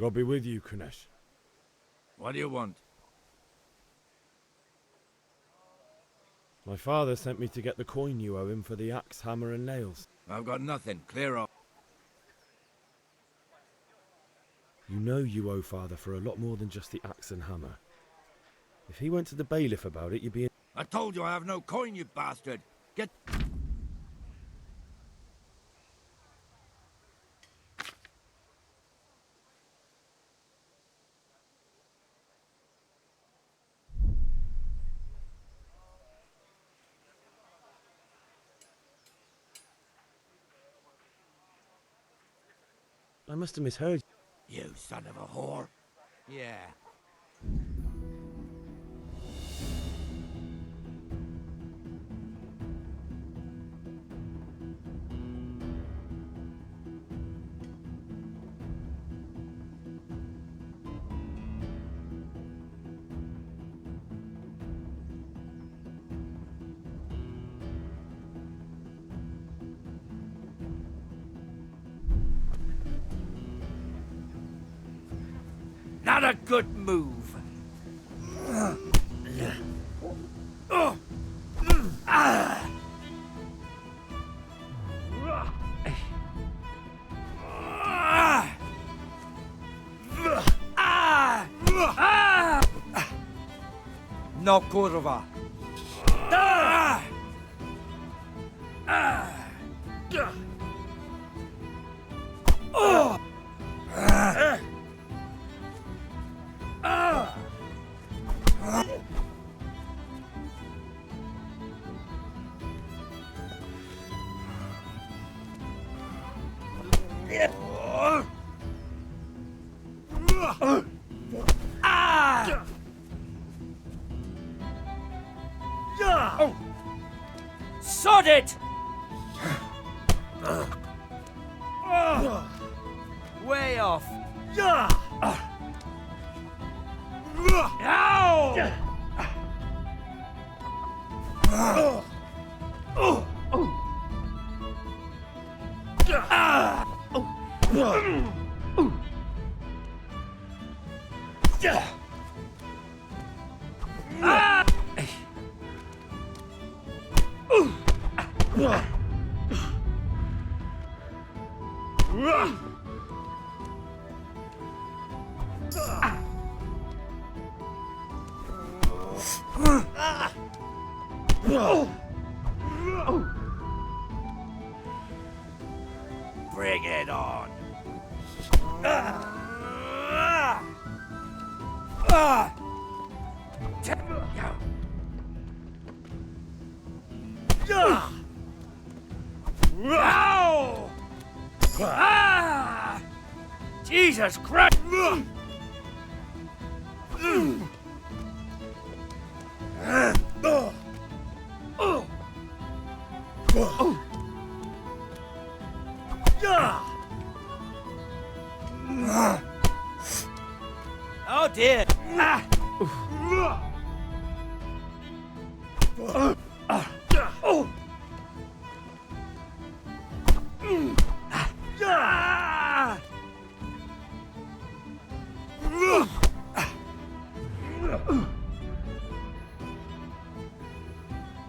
God be with you, Kunesh. What do you want? My father sent me to get the coin you owe him for the axe, hammer, and nails. I've got nothing. Clear off. You know you owe father for a lot more than just the axe and hammer. If he went to the bailiff about it, you'd be in... I told you I have no coin, you bastard. Get... I must have misheard you. You son of a whore. Yeah. Not a good move. No kurwa. Sod it! Way off. Ow! Bring it on. Ow! Jesus Christ! Oh dear!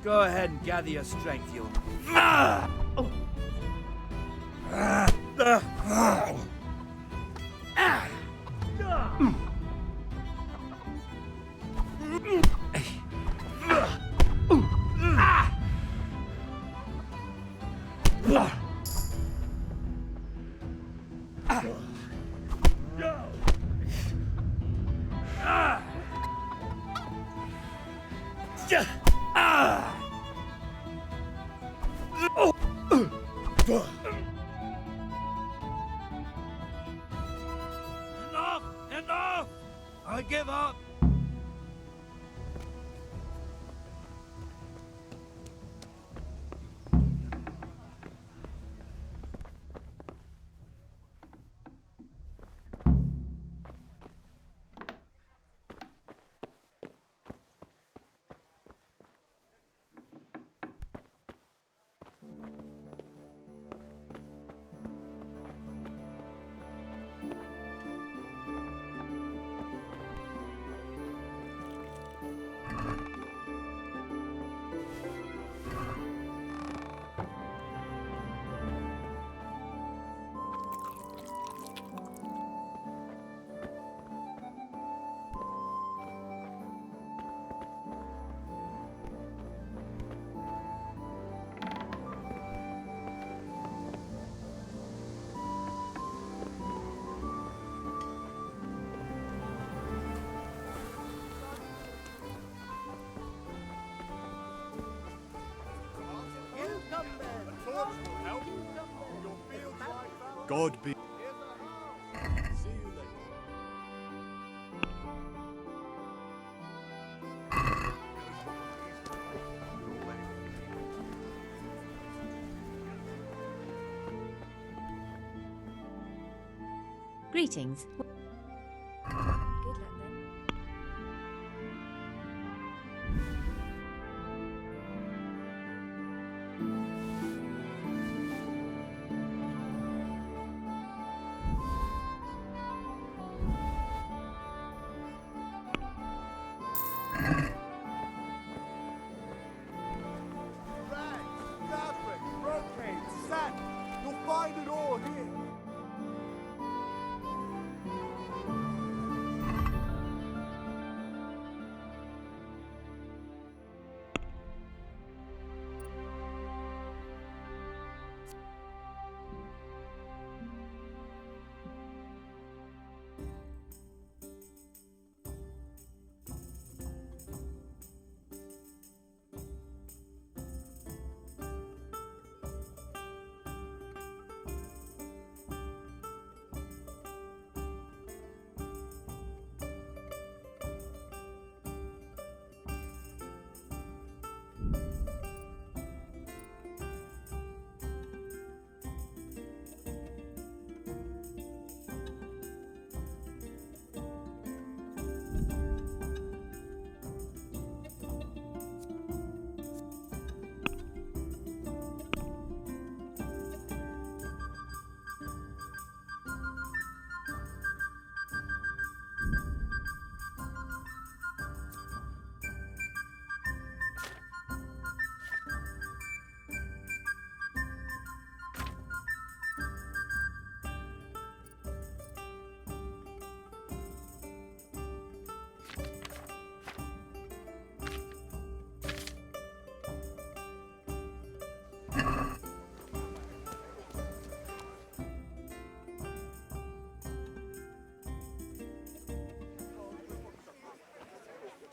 Go ahead and gather your strength, you. Enough! Enough! I give up! God be. Greetings. Good luck then. Rags, fabric, brocade, satin. You'll find it all here.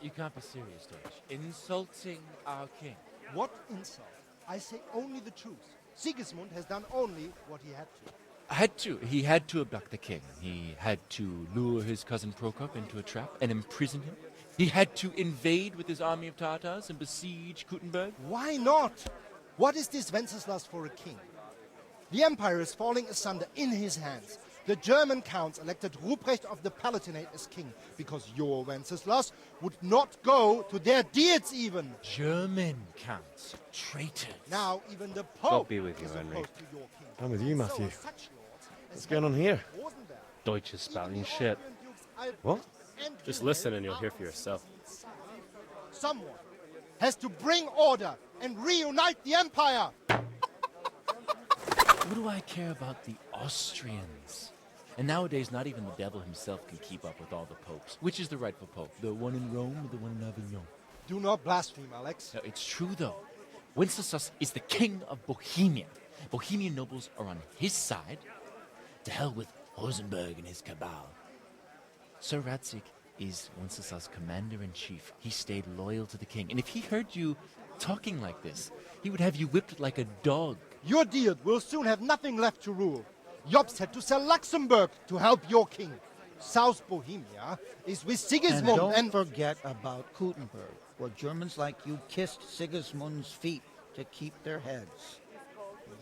You can't be serious, Deutsch. Insulting our king. What insult? I say only the truth. Sigismund has done only what he had to. He had to abduct the king. He had to lure his cousin Prokop into a trap and imprison him. He had to invade with his army of Tatars and besiege Kuttenberg. Why not? What is this Wenceslas for a king? The empire is falling asunder in his hands. The German counts elected Ruprecht of the Palatinate as king because your Wenceslas would not go to their deeds even. German counts. Traitors. Now even the God Pope be with you, is Henry. opposed to your king. I'm with you, Matthew. So such lords as What's going on here? Rosenberg, Deutsch is spouting shit. What? and Just Wilhelm listen and you'll hear are for yourself. Someone has to bring order and reunite the empire. What do I care about the Austrians? And nowadays, not even the devil himself can keep up with all the popes. Which is the rightful pope? The one in Rome or the one in Avignon? Do not blaspheme, Alex. No, it's true, though. Wenceslas is the king of Bohemia. Bohemian nobles are on his side. To hell with Rosenberg and his cabal. Sir Radzik is Wenceslas' commander-in-chief. He stayed loyal to the king. And if he heard you talking like this, he would have you whipped like a dog. Your deed will soon have nothing left to rule. Jobst had to sell Luxembourg to help your king. South Bohemia is with And Sigismund don't forget about Kuttenberg, where Germans like you kissed Sigismund's feet to keep their heads.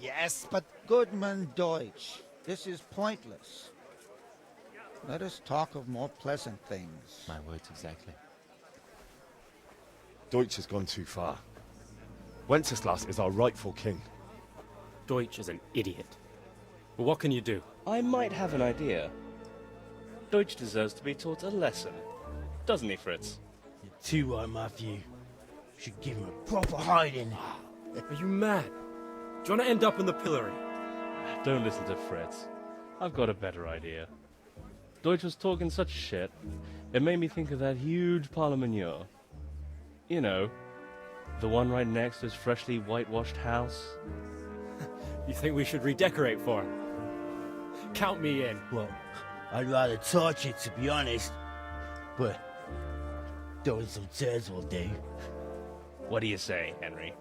Yes, but Goodman Deutsch, this is pointless. Let us talk of more pleasant things. My words exactly. Deutsch has gone too far. Wenceslas is our rightful king. Deutsch is an idiot. But what can you do? I might have an idea. Deutsch deserves to be taught a lesson. Doesn't he, Fritz? You're too right, Matthew. Should give him a proper hiding. Are you mad? Do you want to end up in the pillory? Don't listen to Fritz. I've got a better idea. Deutsch was talking such shit, it made me think of that huge parliament. You know, the one right next to his freshly whitewashed house. You think we should redecorate for him? Count me in. Well, I'd rather torch it, to be honest. But throwing some tears will do. What do you say, Henry?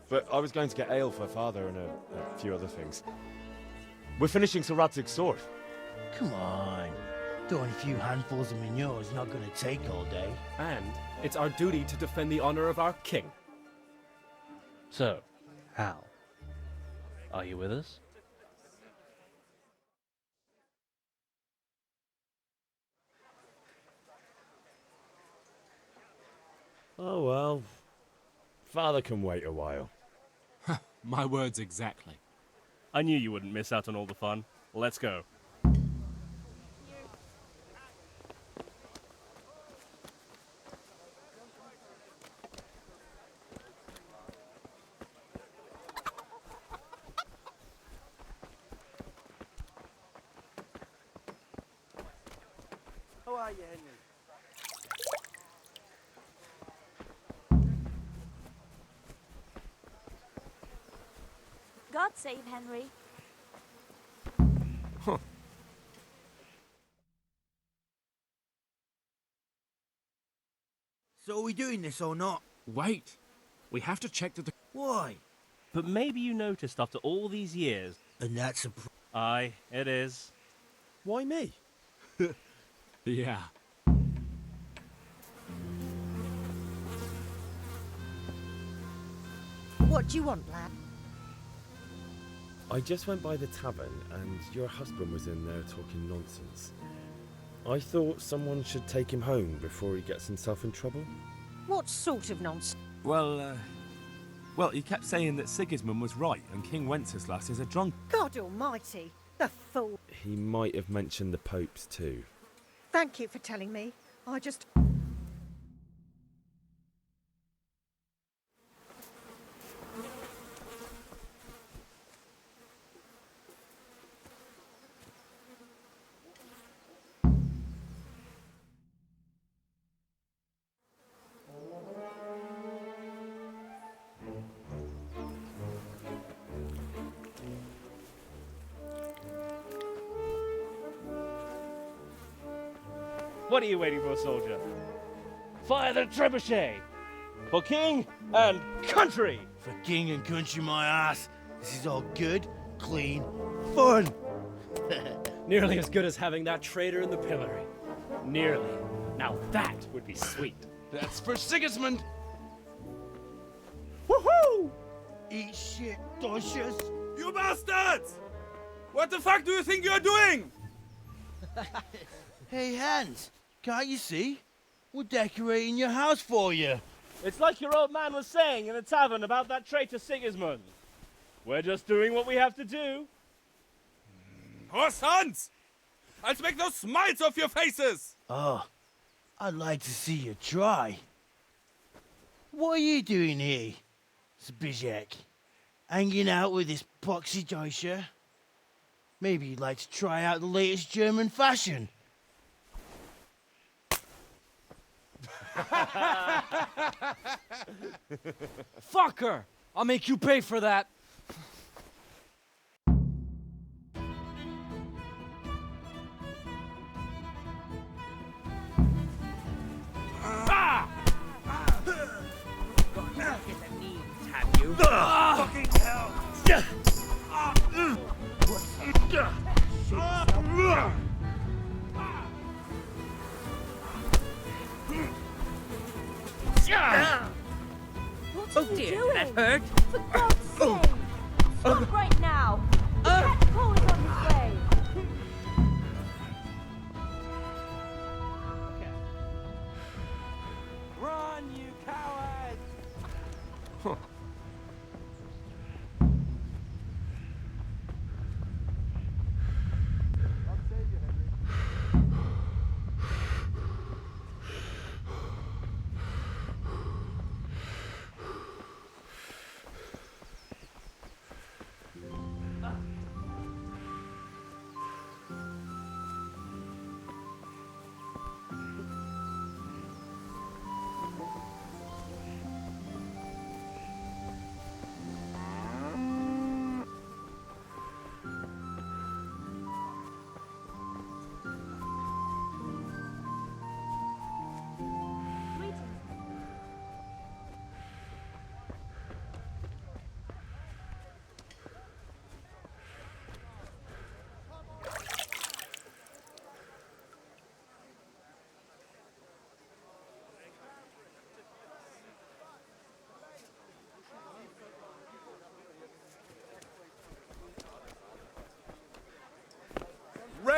But I was going to get ale for father and a few other things. We're finishing Sir Radzig's sword. Come on. Throwing a few handfuls of manure is not going to take all day. And it's our duty to defend the honor of our king. So, Hal, are you with us? Oh well. Father can wait a while. My words exactly. I knew you wouldn't miss out on all the fun. Let's go. How are you, Henry? God save Henry. So are we doing this or not? Wait. We have to check that the... Why? But maybe you noticed after all these years... And that's a... Aye, it is. Why me? Yeah. What do you want, lad? I just went by the tavern and your husband was in there talking nonsense. I thought someone should take him home before he gets himself in trouble. What sort of nonsense? Well, he kept saying that Sigismund was right and King Wenceslas is a drunk. God almighty, the fool. He might have mentioned the popes too. Thank you for telling me. I just... What are you waiting for, soldier? Fire the trebuchet! For king and country! For king and country, my ass. This is all good, clean, fun. Nearly as good as having that traitor in the pillory. Nearly. Now that would be sweet. That's for Sigismund! Woohoo! Eat shit, doshes. You bastards! What the fuck do you think you're doing? Hey, Hans, can't you see? We're decorating your house for you. It's like your old man was saying in the tavern about that traitor Sigismund. We're just doing what we have to do. Horse Hans! I'll make those smiles off your faces! Oh, I'd like to see you try. What are you doing here, Zbyszek? Hanging out with this poxy Deutscher? Maybe you'd like to try out the latest German fashion. Fucker! I'll make you pay for that. What are you doing? That hurt. For God's sake! Stop right now! The cat call is on his way! Run, you cowards! I'll save you, Henry.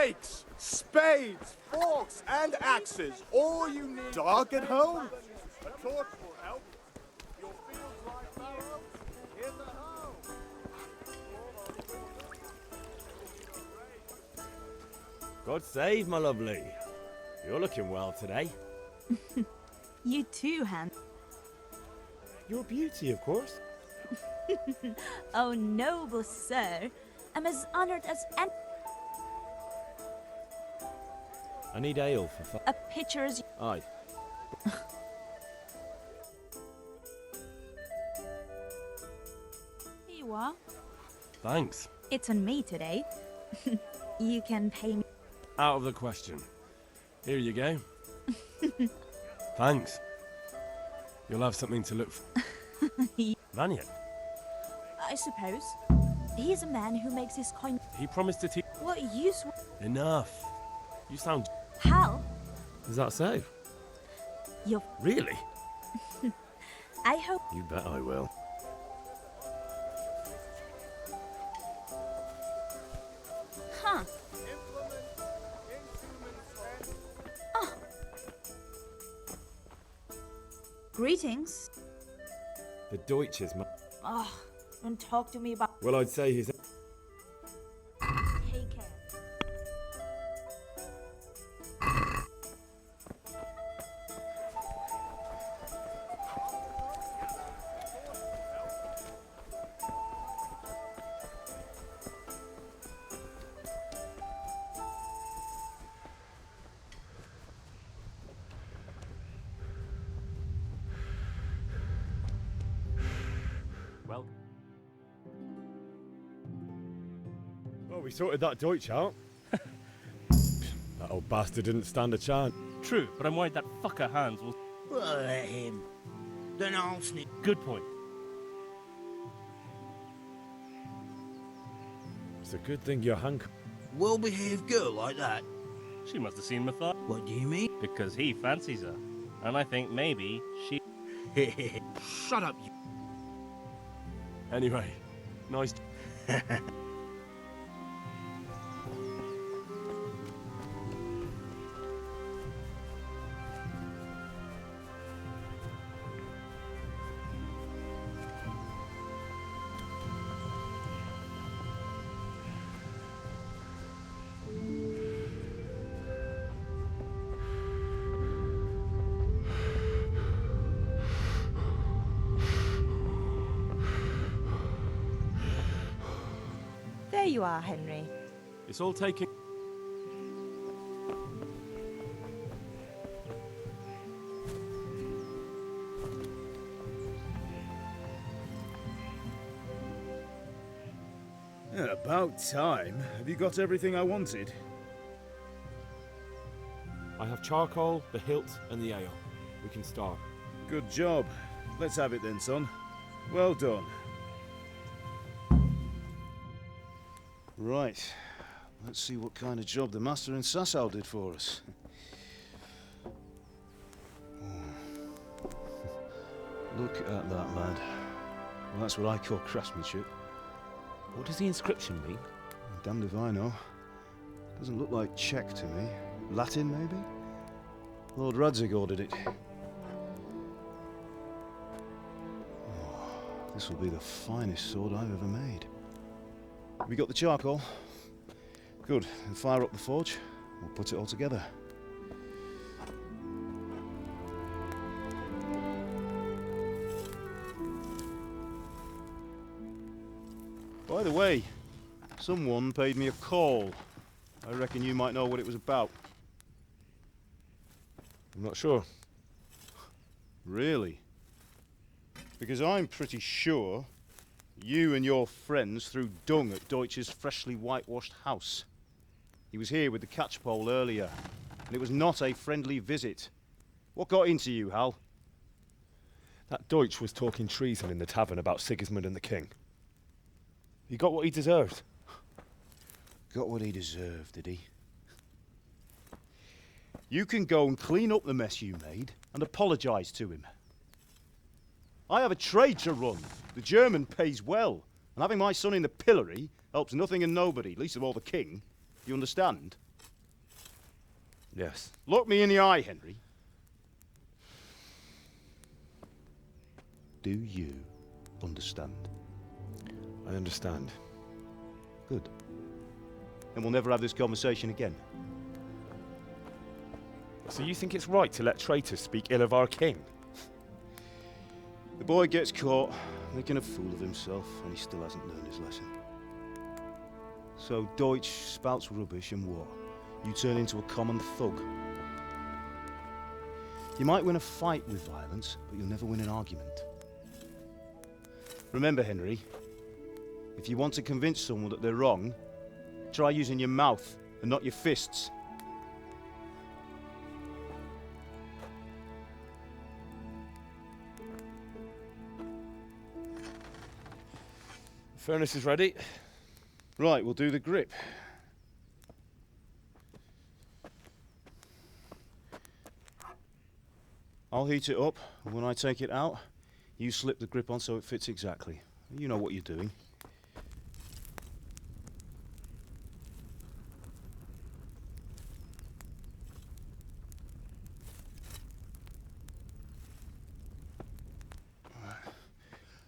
rakes, spades, forks, and axes. All you need. Dark at home? A torch will help. Your fields like barrows in the hoe. God save, my lovely. You're looking well today. You too, Han. Your beauty, of course. Oh, noble sir. I'm as honored as an I need ale for a pitcher as Aye. Here you are. Thanks. It's on me today. You can pay me. Out of the question. Here you go. Thanks. You'll have something to look for. Vanya, I suppose. He's a man who makes his coin. he promised to teach. What use? Enough. You sound. Hal, Is that so? you're. Really? I hope. You bet I will. Huh. Greetings. The Deutsches, Oh, don't talk to me about. well, I'd say he's. Take care. Well, Well, we sorted that Deutsch out. That old bastard didn't stand a chance. True, but I'm worried that fucker Hans will. Well, let him. Then I'll sneak. Good point. It's a good thing you're Hank. Well-behaved girl like that. She must have seen Matthias. What do you mean? Because he fancies her. And I think maybe she. Shut up, you. anyway, nice. There you are, Henry. It's all taking. About time. Have you got everything I wanted? I have charcoal, the hilt, and the ale. We can start. Good job. Let's have it then, son. Well done. Right. Let's see what kind of job the master in Sasau did for us. Look at that, lad. Well, that's what I call craftsmanship. What does the inscription mean? Damned if I know. Doesn't look like Czech to me. Latin, maybe? Lord Radzig ordered it. Oh, this will be the finest sword I've ever made. We got the charcoal? Good. Then fire up the forge. We'll put it all together. By the way, someone paid me a call. I reckon you might know what it was about. I'm not sure. Really? Because I'm pretty sure you and your friends threw dung at Deutsch's freshly whitewashed house. He was here with the catchpole earlier, and it was not a friendly visit. What got into you, Hal? That Deutsch was talking treason in the tavern about Sigismund and the king. He got what he deserved. Got what he deserved, did he? You can go and clean up the mess you made and apologise to him. I have a trade to run. The German pays well, and having my son in the pillory helps nothing and nobody, least of all the king. You understand? Yes. Look me in the eye, Henry. Do you understand? I understand. Good. Then we'll never have this conversation again. So you think it's right to let traitors speak ill of our king? The boy gets caught making a fool of himself, and he still hasn't learned his lesson. So Deutsch spouts rubbish, and what? You turn into a common thug. You might win a fight with violence, but you'll never win an argument. Remember, Henry, if you want to convince someone that they're wrong, try using your mouth and not your fists. The furnace is ready. Right, we'll do the grip. I'll heat it up, and when I take it out, you slip the grip on so it fits exactly. You know what you're doing.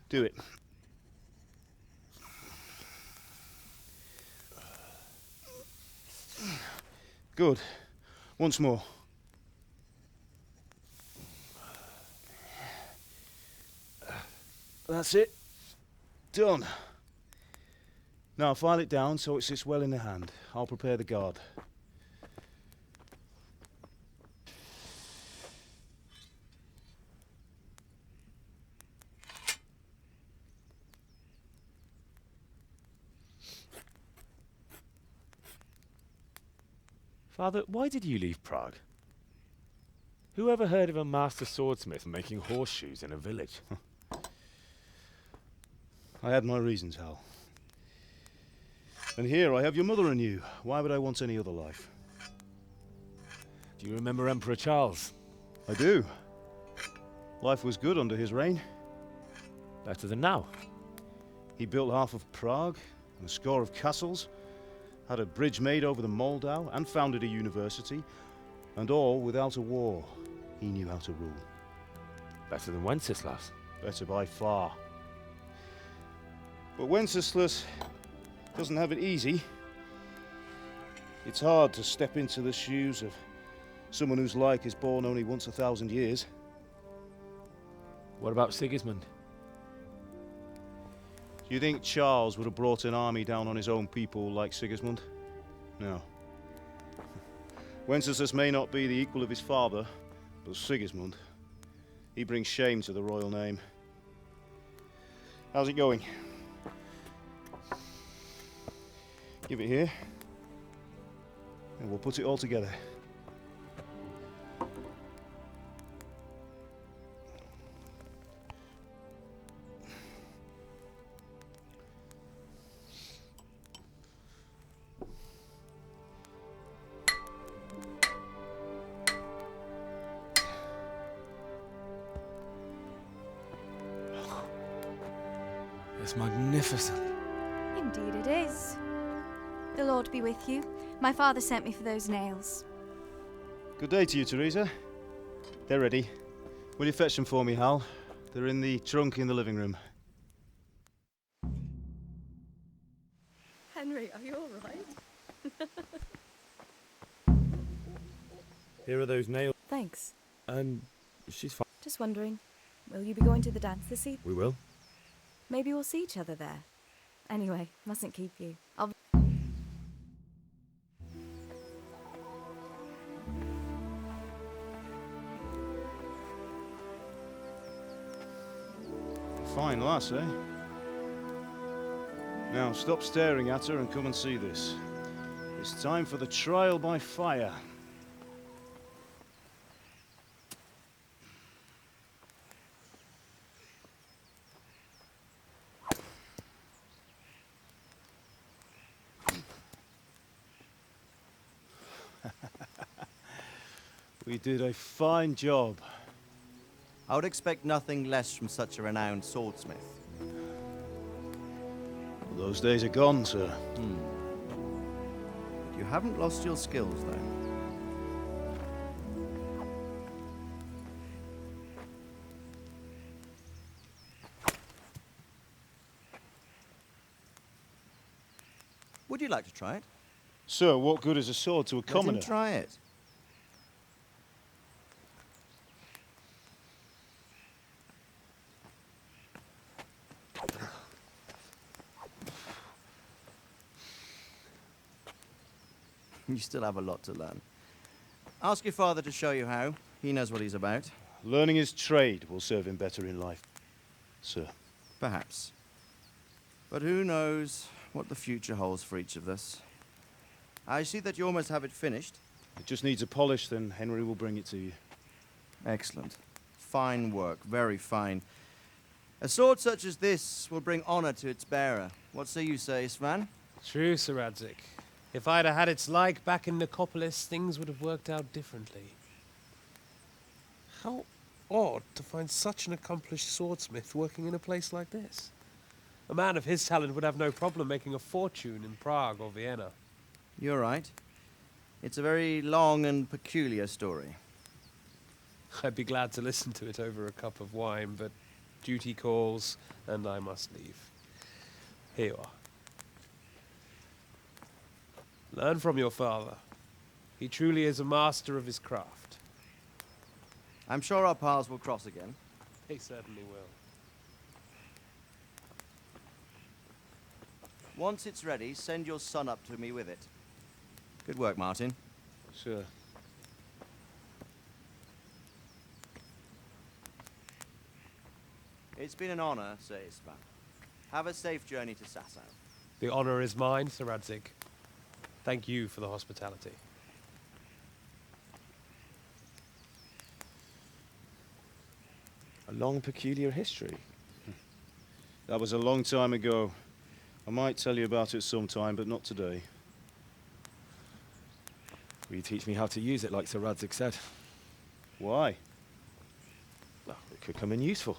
Do it. Good. Once more. That's it. Done. Now file it down so it sits well in the hand. I'll prepare the guard. Father, why did you leave Prague? Who ever heard of a master swordsmith making horseshoes in a village? I had my reasons, Hal. And here I have your mother and you. Why would I want any other life? Do you remember Emperor Charles? I do. Life was good under his reign. Better than now. He built half of Prague and a score of castles, had a bridge made over the Moldau, and founded a university, and all without a war. He knew how to rule. Better than Wenceslas. Better by far. But Wenceslas doesn't have it easy. It's hard to step into the shoes of someone whose like is born only once 1,000 years. What about Sigismund? Do you think Charles would have brought an army down on his own people like Sigismund? No. Wenceslas may not be the equal of his father, but Sigismund, he brings shame to the royal name. How's it going? Give it here, and we'll put it all together. It's magnificent. Indeed it is. The Lord be with you. My father sent me for those nails. Good day to you, Teresa. They're ready. Will you fetch them for me, Hal? They're in the trunk in the living room. Henry, are you all right? Here are those nails. Thanks. She's fine. Just wondering, will you be going to the dance this evening? We will. Maybe we'll see each other there. Anyway, mustn't keep you. I'll... Fine lass, eh? Now stop staring at her and come and see this. It's time for the trial by fire. We did a fine job. I would expect nothing less from such a renowned swordsmith. Those days are gone, sir. You haven't lost your skills, though. Would you like to try it? Sir, what good is a sword to a commoner? Let him try it. You still have a lot to learn. Ask your father to show you how. He knows what he's about. Learning his trade will serve him better in life, sir. Perhaps. But who knows what the future holds for each of us. I see that you almost have it finished. It just needs a polish, then Henry will bring it to you. Excellent. Fine work, very fine. A sword such as this will bring honor to its bearer. What say you, Svan? True, Sir Radzig. If I'd have had its like back in Nicopolis, things would have worked out differently. How odd to find such an accomplished swordsmith working in a place like this. A man of his talent would have no problem making a fortune in Prague or Vienna. You're right. It's a very long and peculiar story. I'd be glad to listen to it over a cup of wine, but duty calls, and I must leave. Here you are. Learn from your father. He truly is a master of his craft. I'm sure our paths will cross again. They certainly will. Once it's ready, send your son up to me with it. Good work, Martin. Sir. It's been an honor, Sir Isvan. Have a safe journey to Sasau. The honor is mine, Sir Radzig. Thank you for the hospitality. A long, peculiar history. That was a long time ago. I might tell you about it sometime, but not today. Will you teach me how to use it, like Sir Radzig said? Why? Well, it could come in useful.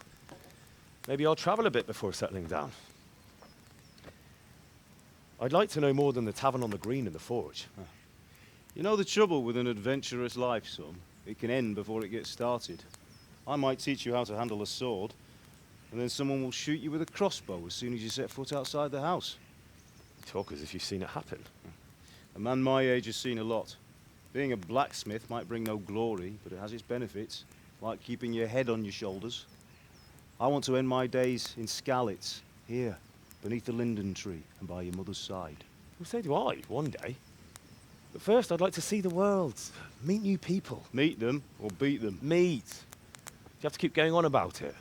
Maybe I'll travel a bit before settling down. I'd like to know more than the tavern on the green and the forge. You know the trouble with an adventurous life, son? It can end before it gets started. I might teach you how to handle a sword, and then someone will shoot you with a crossbow as soon as you set foot outside the house. You talk as if you've seen it happen. A man my age has seen a lot. Being a blacksmith might bring no glory, but it has its benefits, like keeping your head on your shoulders. I want to end my days in Skalitz, here, beneath the linden tree and by your mother's side. Well, so do I, one day. But first, I'd like to see the world, meet new people. Meet them or beat them? Meet. You have to keep going on about it.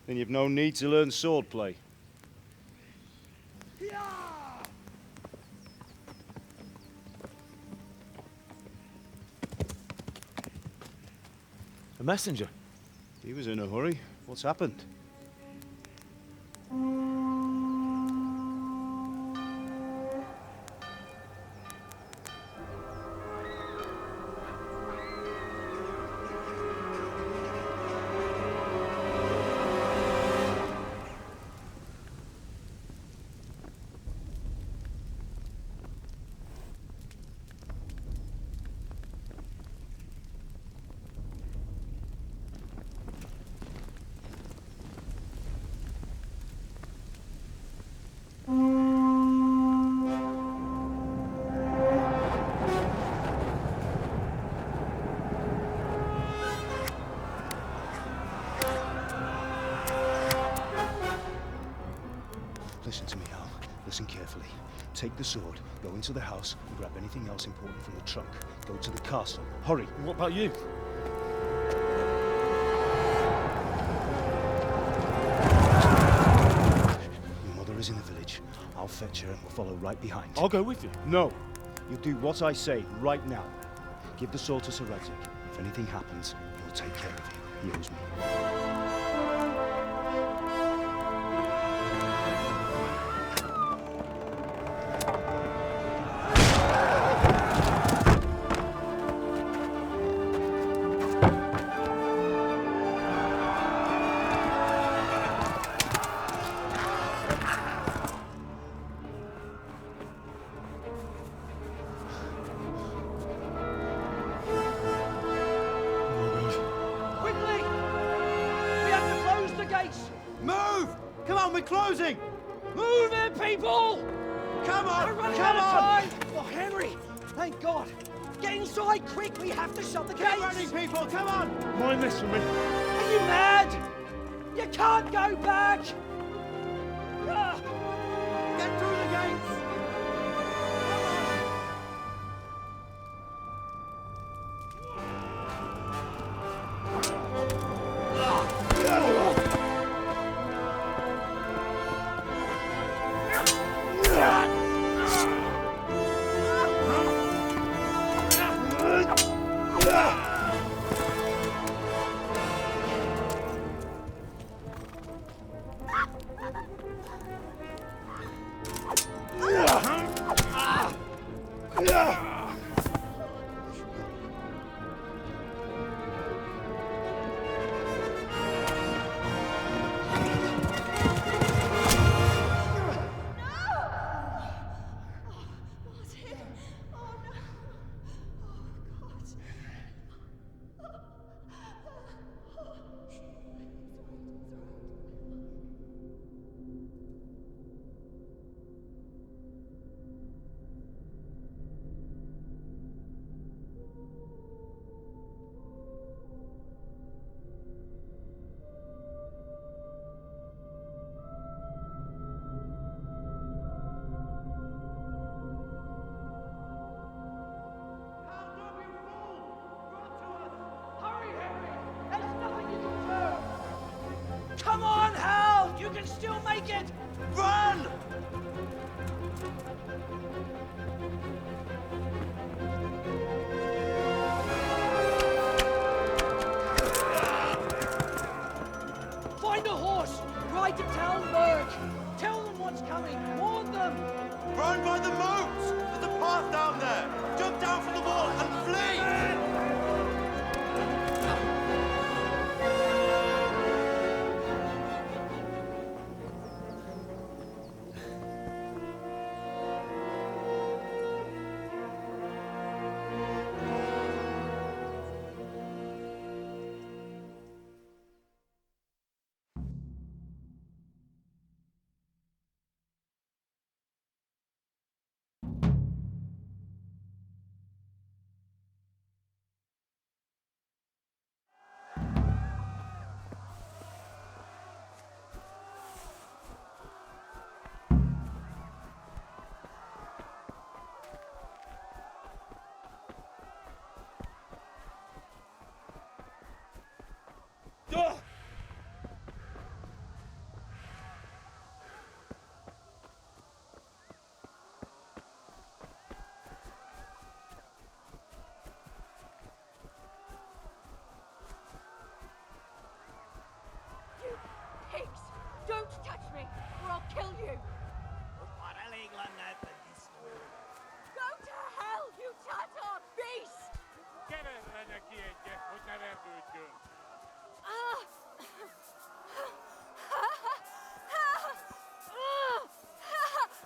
Then you've no need to learn swordplay. A messenger. He was in a hurry. What's happened? Listen to me, Al. Listen carefully. Take the sword, go into the house, and grab anything else important from the trunk. Go to the castle. Hurry. What about you? Your mother is in the village. I'll fetch her and we'll follow right behind. I'll go with you. No. You'll do what I say right now. Give the sword to Sir Radzig. If anything happens, he'll take care of you. He owes me. Move! Come on, we're closing! Move it, people! Come on! We're running out of time! Oh, Henry! Thank God! Get inside, quick! We have to shut the gates! Get running, people! Come on! Why mess with me? Are you mad? You can't go back! Ah! Get through the gates! Come on, Hal! You can still make it! Run! Find a horse! Ride to Talmberg! Tell them what's coming! Warn them! Run by the moat! There's a path down there! Jump down from the wall and flee! Pigs! Don't touch me, or I'll kill you! Go to hell, you Tatar beast! Help!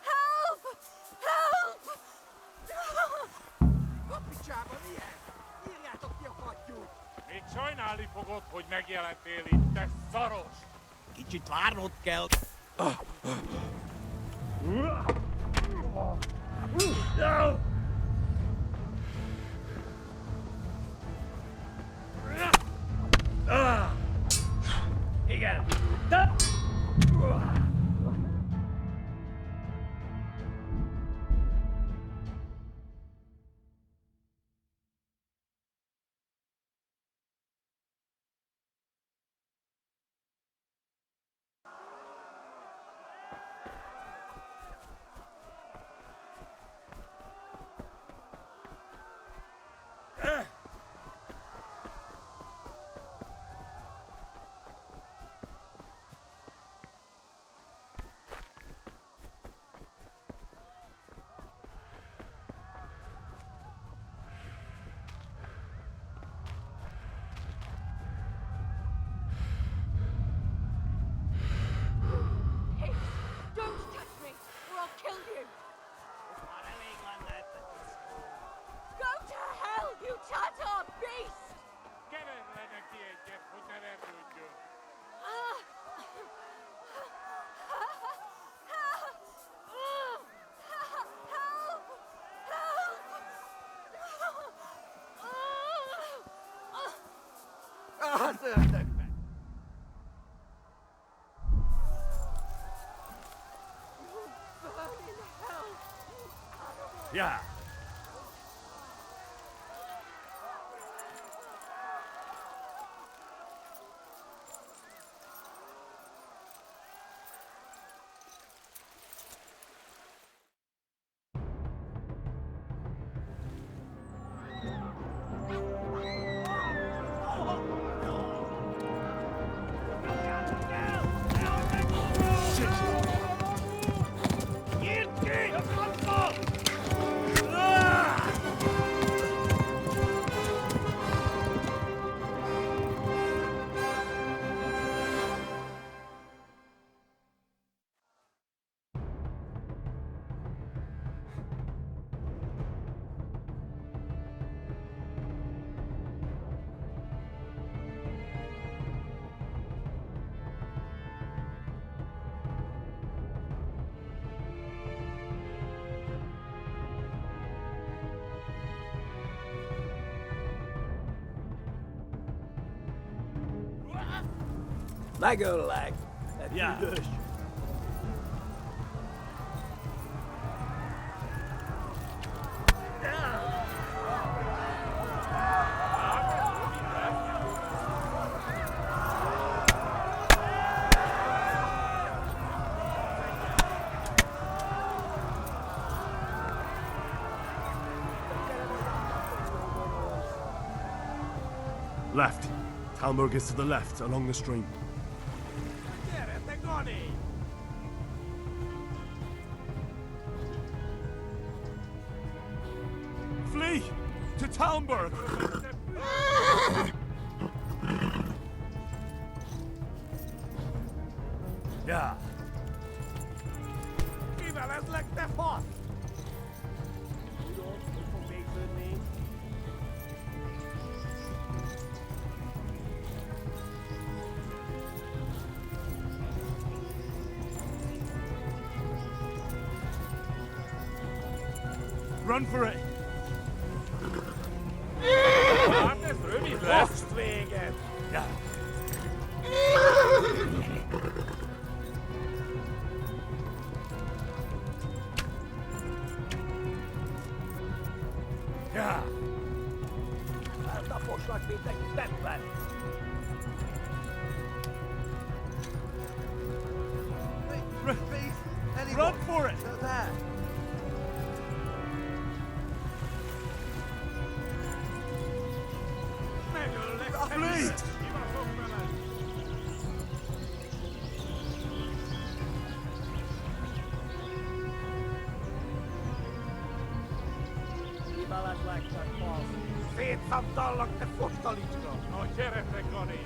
Help! Még sajnálni fogod, hogy megjelentél itt, te szaros! Kicsit várnod kell. Igen! Yeah. Leg o leg. Ja. Left. Talmberg'e to the left, along the stream. Flee! To Talmberg! Ja. Run for it! Rechtswegen! Ja. Ja. A poszlak mindenki szemben. Run for it! Flee! Szétszabdallak, te fostalicska! No gyeretek, Gani!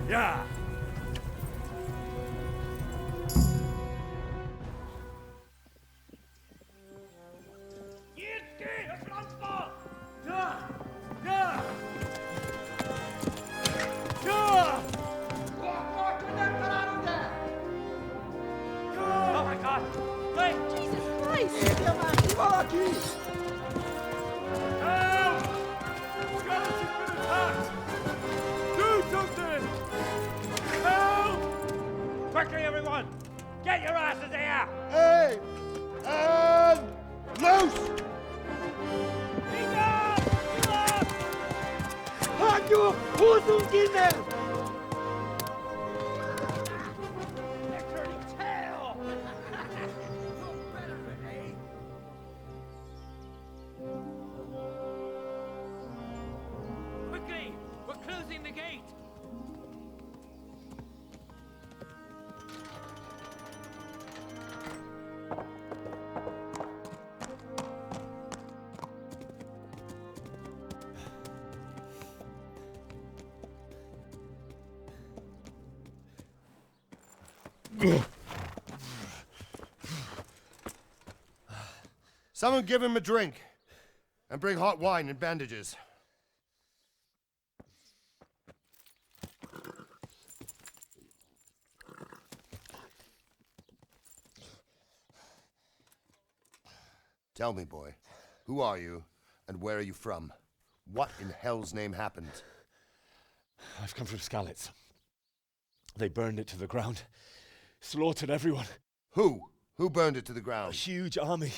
Ja. Oh my God! Wait! Jesus Christ! Valaki! Help! Skeleton's been attacked! Do something! Help! Quickly, everyone! Get your asses here! Hey! And loose! Hanyu! Huzungine! They're turning tail! No better, eh? Quickly! We're closing the gate! Someone give him a drink. And bring hot wine and bandages. Tell me, boy, who are you, and where are you from? What in hell's name happened? I've come from Skalitz. They burned it to the ground. Slaughtered everyone. Who? Who burned it to the ground? A huge army.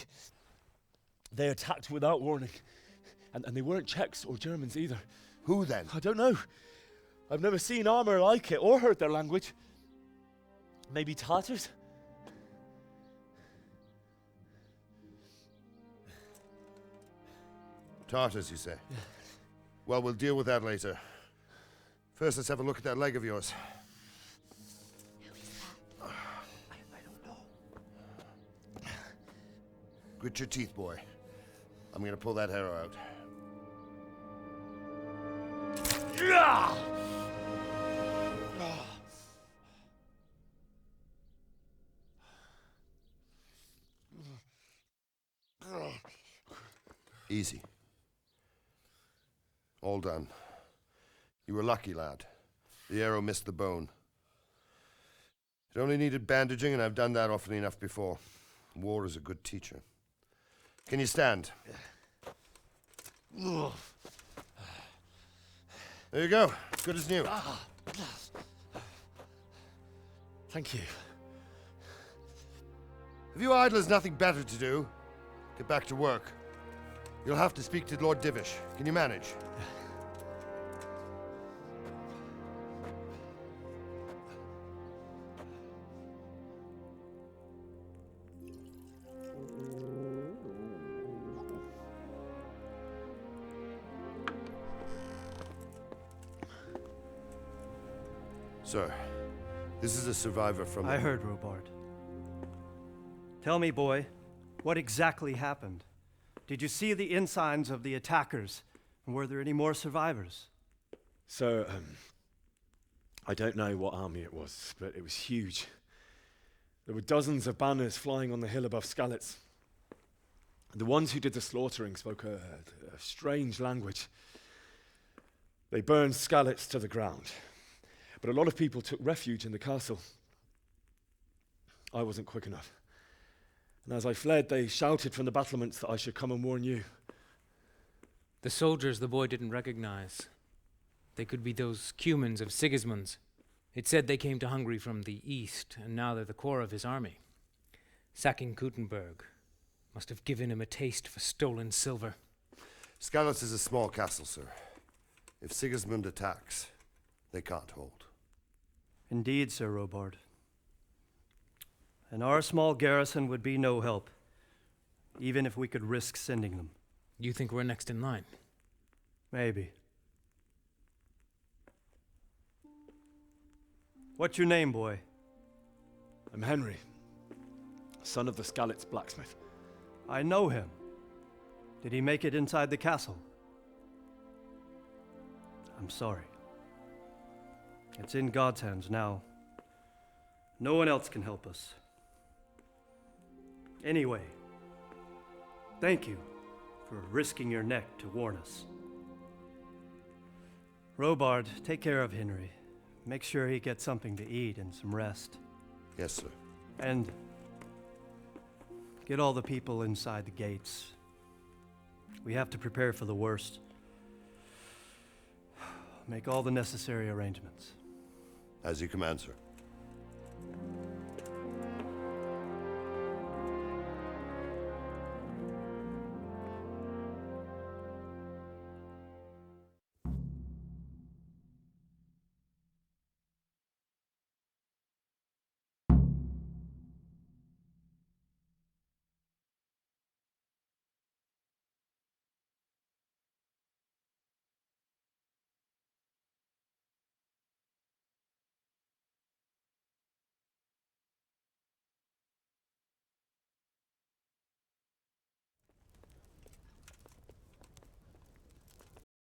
They attacked without warning. And they weren't Czechs or Germans either. Who then? I don't know. I've never seen armor like it or heard their language. Maybe Tatars? Tartars, you say? Yeah. Well, we'll deal with that later. First, let's have a look at that leg of yours. Who is that? I don't know. Grit your teeth, boy. I'm gonna pull that arrow out. Easy. All done. You were lucky, lad. The arrow missed the bone. It only needed bandaging, and I've done that often enough before. War is a good teacher. Can you stand? There you go. Good as new. Thank you. Have you idlers nothing better to do? Get back to work. You'll have to speak to Lord Divish. Can you manage? Sir, this is a survivor from... I heard, Robard. Tell me, boy, what exactly happened? Did you see the ensigns of the attackers? And were there any more survivors? So, I don't know what army it was, but it was huge. There were dozens of banners flying on the hill above Skalitz. The ones who did the slaughtering spoke a strange language. They burned Skalitz to the ground. But a lot of people took refuge in the castle. I wasn't quick enough. And as I fled, they shouted from the battlements that I should come and warn you. The soldiers the boy didn't recognize. They could be those Cumans of Sigismund's. It said they came to Hungary from the east, and now they're the core of his army. Sacking Kuttenberg must have given him a taste for stolen silver. Skalitz is a small castle, sir. If Sigismund attacks, they can't hold. Indeed, Sir Robard. And our small garrison would be no help, even if we could risk sending them. You think we're next in line? Maybe. What's your name, boy? I'm Henry, son of the Skalitz blacksmith. I know him. Did he make it inside the castle? I'm sorry. It's in God's hands now. No one else can help us. Anyway, thank you for risking your neck to warn us. Robard, take care of Henry. Make sure he gets something to eat and some rest. Yes, sir. And get all the people inside the gates. We have to prepare for the worst. Make all the necessary arrangements. As you command, sir.